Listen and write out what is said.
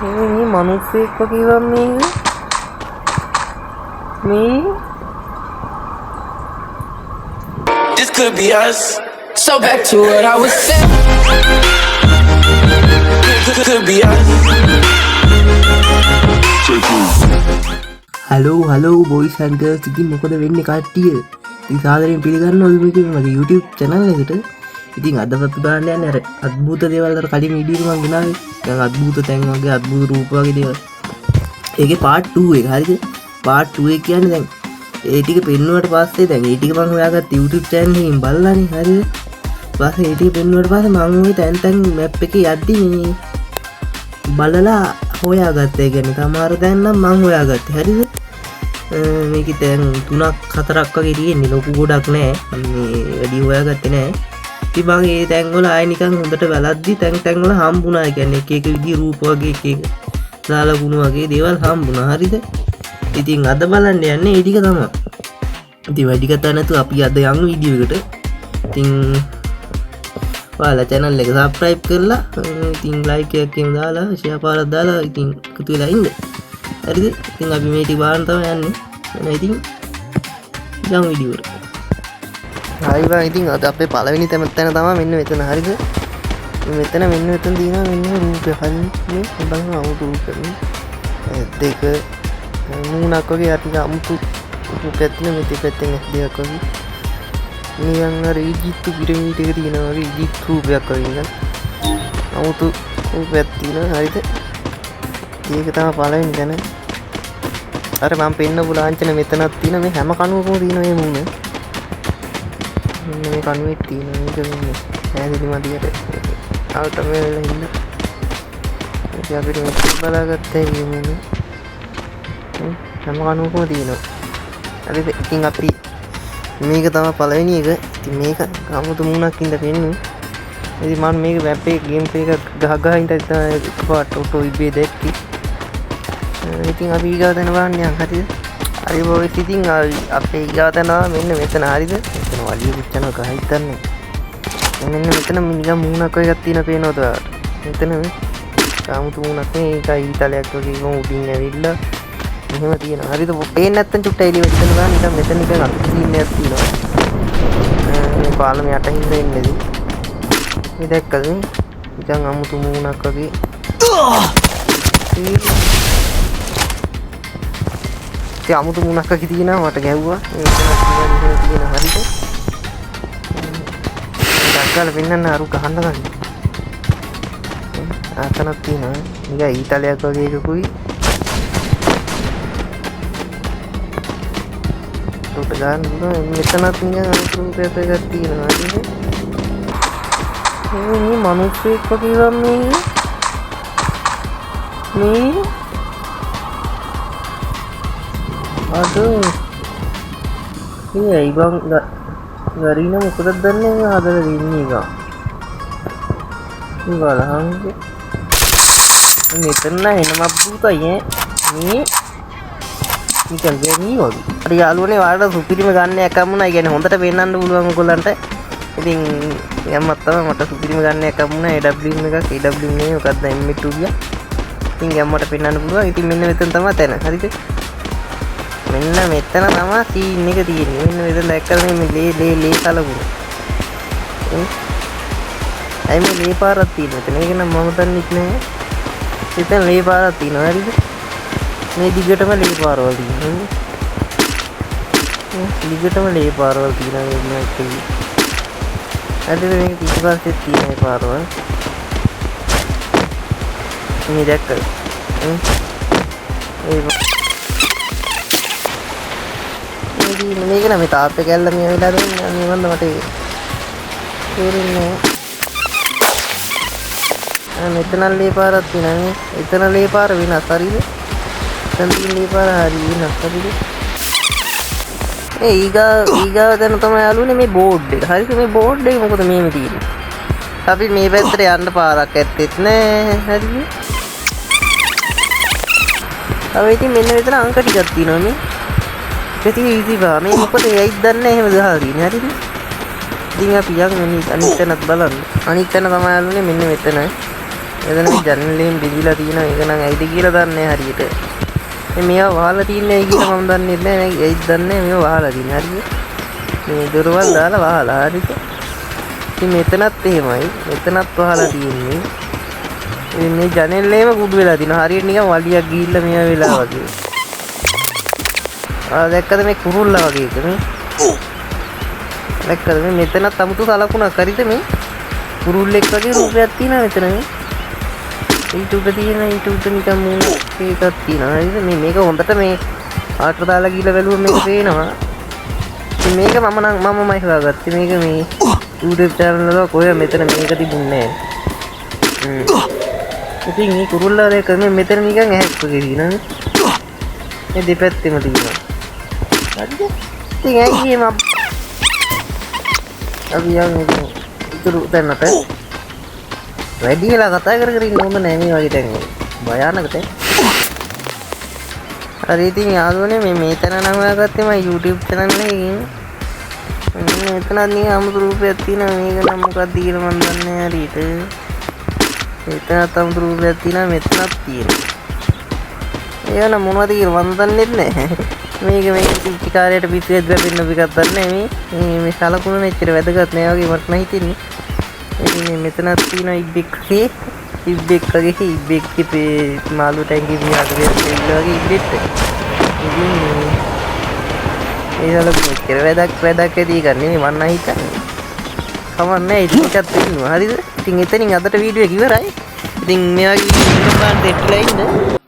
මේ මිනිස්සෙක් වගේ වම් මේ This could be us. So back to what I was saying. Could be us. Hello boys and girls ඉතින් මොකද වෙන්නේ කට්ටිය? ඉතින් සාදරයෙන් පිළිගන්නවා මගේ YouTube channel එකට. ඉතින් අද අපි බලන්න යන්නේ අර අద్భుත දේවල් අර කලින් වීඩියෝ මම ගෙනාවේ. දැන් අద్భుත තැන් වගේ අద్భుත රූප වගේ දේවල්. ඒකේ part 2 එක හරිද? part 2 එක කියන්නේ දැන් ඒ ටික පෙන්නුවට පස්සේ දැන් ඒ ටික මම හොයාගත්ත YouTube channel එකකින් බලලානේ හරිද? ඊපස්සේ ඒ ටික පෙන්නුවට පස්සේ මම ওই තැන් map එකේ යද්දි මේ බලලා හොයාගත්තා. ඒ කියන්නේ තමාර දැන් නම් මම හොයාගත්තේ හරිද? මේක තැන් 3-4ක් වගේ තියෙන්නේ, ලොකු ගොඩක් නෑ. මේ වැඩි හොයාගත්තේ නෑ. ඉතින් මම මේ තැන් වල ආයෙ නිකන් හොඳට බලද්දි තැන් වල හම්බුණා. ඒ කියන්නේ එක විදිහේ රූප වගේ එක දාලා ගුණ වගේ දේවල් හම්බුණා හරිද? ඉතින් අද බලන්න යන්නේ ඒ ටික තමයි. ඉතින් වැඩි කතා නැතුව අපි අද යමු වීඩියෝ එකට. ඉතින් ඔයාලා channel එක subscribe කරලා ඉතින් like එකක් එහෙම දාලා share පාරක් දාලා ඉතින් එකතු වෙලා ඉන්න. හරිද? ඉතින් අපි මේ ටික බලන්න තමයි යන්නේ. එහෙනම් ඉතින් යමු වීඩියෝ එකට. හරි බං, ඉතින් අද අපේ පළවෙනි තැන තමයි මෙන්න මෙතන හරිද? මෙතන තියෙනවා මෙන්න රූපය හරිද? මේ බලන්න අමුතු රූපයක්. දෙක මූණක් වගේ අතින් අමුතු රූපයක් තියෙන මේ දෙපැත්තෙන් දෙයක් වගේ. නිකන් අර ඊජිප්තු පිරමීඩ එක තියෙනවා වගේ ඊජිප්තු රූපයක් වගේ නිකන් අමුතු රූපයක් තියෙනවා හරිද? ඒක තමයි පළවෙනි තැන. අර මම පෙන්නපු ලාංඡන මෙතනක් තියෙන මේ හැම කණුවකම තියෙන මේ මූණ. මේ කණුවේ තියෙන මේක වෙන්නේ ඈදි මදියට අවුට වෙලා ඉන්න. ඒක අපිට බලාගත්තා කියන්නේ හැම කණුවකම තියෙනවා. හරිද? ඉතින් අපි මේක තමයි පළවෙනි එක. ඉතින් මේක 아무තු මූණක් ඉඳ පෙන්නේ. ඉතින් මම මේක මැප් එකේ ගේම් එක ගහ ඉඳලා එකපාරට ඔටෝ ඉබේ දැක්කේ. ඉතින් අපි ඊගාව දෙන බලන්න යන් හරිද? හරි බොයිස්, ඉතින් අපේ ඊගාව දෙනවා මෙන්න මෙතන හරිද? මෙතන වලිය පිටන ගහ හිටන්නේ. මෙන්න මෙතන නිකන් මූණක් වගේ එකක් තියෙන පේනවද ඔයාලට? මෙතන මේ 아무තු මූණක් නේ. ඒකයි ඊතලයක් වගේ කොහොම උඩින් ඇවිල්ලා එහෙම තියෙනවා. හරිද? පේන්නේ නැත්තම් චුට්ට එළිය වෙන්න බලන්න. නිකන් මෙතන නිකන් අත්දීන්නයක් තියෙනවා. මේ පාලම යට හින්දා ඉන්නේදී. මේ දැක්කද? නිකන් අමුතු මූණක් වගේ. ඒ අමුතු මූණක් වගේ තියෙනවා. මට ගැහුවා. මේක තියෙනවා හරිද? දැක්කල වෙන්නන්න අරු ගහන්න ගන්න. ආතනක් තියෙනවා. නිකන් ඊතලයක් වගේ එකකුයි. උට ගන්න මෙතනත් නිකන් අනුරූපයක් එකක් තියෙනවා නේද? මේ මිනිස්සෙක් වගේ වම් මේ අද මේ ඉබන් ගරින මොකද දන්නේ මේ හදලා දෙන්නේ එක. මේ බලහන් මෙතන එනම බුතයි මේ නිකන් ගෑණි වගේ. හරි යාළුවනේ, ඔයාලට සුපිරිම ගන්න එකක් වුණා. ඒ කියන්නේ හොඳට පෙන්නන්න පුළුවන් ඔයගොල්ලන්ට. ඉතින් යම්මත් තමයි මට සුපිරිම ගන්න එකක් වුණා. AWM එකක්. AWM නේ මොකක්ද M2 ගියා. ඉතින් යම්මට පෙන්නන්න පුළුවන්. ඉතින් මෙන්න මෙතන තමයි තැන. හරිද? මෙන්න මෙතන තමයි සීන් එක තියෙන්නේ. මෙන්න මෙතන දැක්කම මේ ලේ කලකුණ. ඇයි මේ ලේ පාරක් තියෙන්නේ මෙතන? ඒක නම් මම දන්නේ නැහැ. එතන ලේ පාරක් තියෙනවා. හරිද? මේ දිගටම ලේ පාරවල් තියෙනවා. දිගටම ලේ පාරවල් තියෙනවා මේ එකේ. හරිද? මේක පිටිපස්සේ තියෙන මේ පාරවල්. මේ දැක්කද? මේක නම් මේ තාත්තේ කැල්ල මේ වෙලා දෙන්නේ අනේ වන්ද මට තේරෙන්නේ නැහැ. මෙතන ලේ පාරක් තියෙනවා. එතන ලේ පාර වෙනස් හරිද? ලේ පාර හරි වෙනස් හරිද? ඒ ඊගාව දැන් තමයි යාළුවනේ මේ බෝඩ් එක. හරිද? මේ බෝඩ් එක මොකද මේම තියෙන්නේ? අපි මේ පැත්තට යන්න පාරක් ඇත්තෙත් නෑ. හරිද? අපි ඉතින් මෙන්න මෙතන අංක ටිකක් තියෙනවා මේ. ප්‍රති ඊසි බා මේ මොකද ඇයිද දන්නේ එහෙම ගහලා තියෙන්නේ. හරිද? ඉතින් අපි යන් අනිත් තැනත් බලන්න. අනිත් තැන තමයි යාළුවනේ මෙන්න මෙතන. එතන මේ ජනලෙන් බිඳිලා තියෙනවා. ඒක නම් ඇයිද කියලා දන්නේ හරියට. මේවා වහලා තියන්නේ ඇයි කියලා මම දන්නේ නැහැ. ඇයිද දන්නේ මේවා වහලා තියන්නේ හරියට. මේ දොරවල් දාලා වහලා හරියට. ඉතින් මෙතනත් එහෙමයි. මෙතනත් වහලා තියෙන්නේ. මේ ජනෙල්ලේම කුඩු වෙලා තිනවා. හරියට නිකන් වලියක් ගිහිල්ලා මේවා වෙලා වගේ. දැක්කද මේ කුරුල්ලා වගේ එක මේ? දැක්කද මේ මෙතනත් 아무තු සලකුණක් හරිද මේ? කුරුල්ලෙක් වගේ රූපයක් තියෙනවා මෙතන මේ. ඊට උඩ තියෙන ඊට උඩ නිකන් මූණ එකක් තියෙනවා. හරිද? මේක හොඳට මේ ආට දාලා ගිහලා බැලුවොත් මේක පේනවා. ඉතින් මේක මමමයි හොයාගත්තේ. මේක මේ YouTube channel වල කොහෙද මෙතන මේක තිබුණේ නැහැ. ඉතින් මේ කුරුල්ලා දෙක මෙතන නිකන් ඇහැක් වගේ තියෙනවා. මේ දෙපැත්තෙම තියෙනවා. හරිද? ඉතින් ඇයි මේ අපි යන්නේ ඉතුරු දැන්නට වැඩි වෙලා කතා කර කර ඉන්න හොඳ නෑ මේ වගේ තැන් වල. භයානකට. හරි ඉතින් යාළුවනේ මේ තැන නම් හොයාගත්තේ මම YouTube channel එකකින්. මෙතන නිකන් අමුතු රූපයක් තියෙනවා. මේක නම් මොකක්ද කියලා මම දන්නේ නෑ හරියට. මෙතනත් අමුතු රූපයක් තියෙනවා. මෙතනත් තියෙනවා. ඒක නම් මොනවද කියලා මම දන්නේ නැහැ. මේක චිකාරයට පිටුවෙත් වැපෙන්න පිටක් දන්නේ මේ සලකුණ මෙච්චර වැදගත් නෑ වගේ මට නම් හිතෙන්නේ. ඉතින් මෙතනත් තියෙන ඉබ්බෙක් වගේ මාළු ටැංකිය පියාට වෙලා වගේ ඉබ්බෙක්. ඉතින් ඒ සලකුණ මෙච්චර වැදක් ඇති ගන්නේ මම නම් හිතන්නේ. කමන්නේ ඉතින් එකක් තියෙනවා. හරිද? ඉතින් එතනින් අදට වීඩියෝ එක ඉවරයි. ඉතින් මේ වගේ වීඩියෝ ගන්න දෙట్లా ඉන්න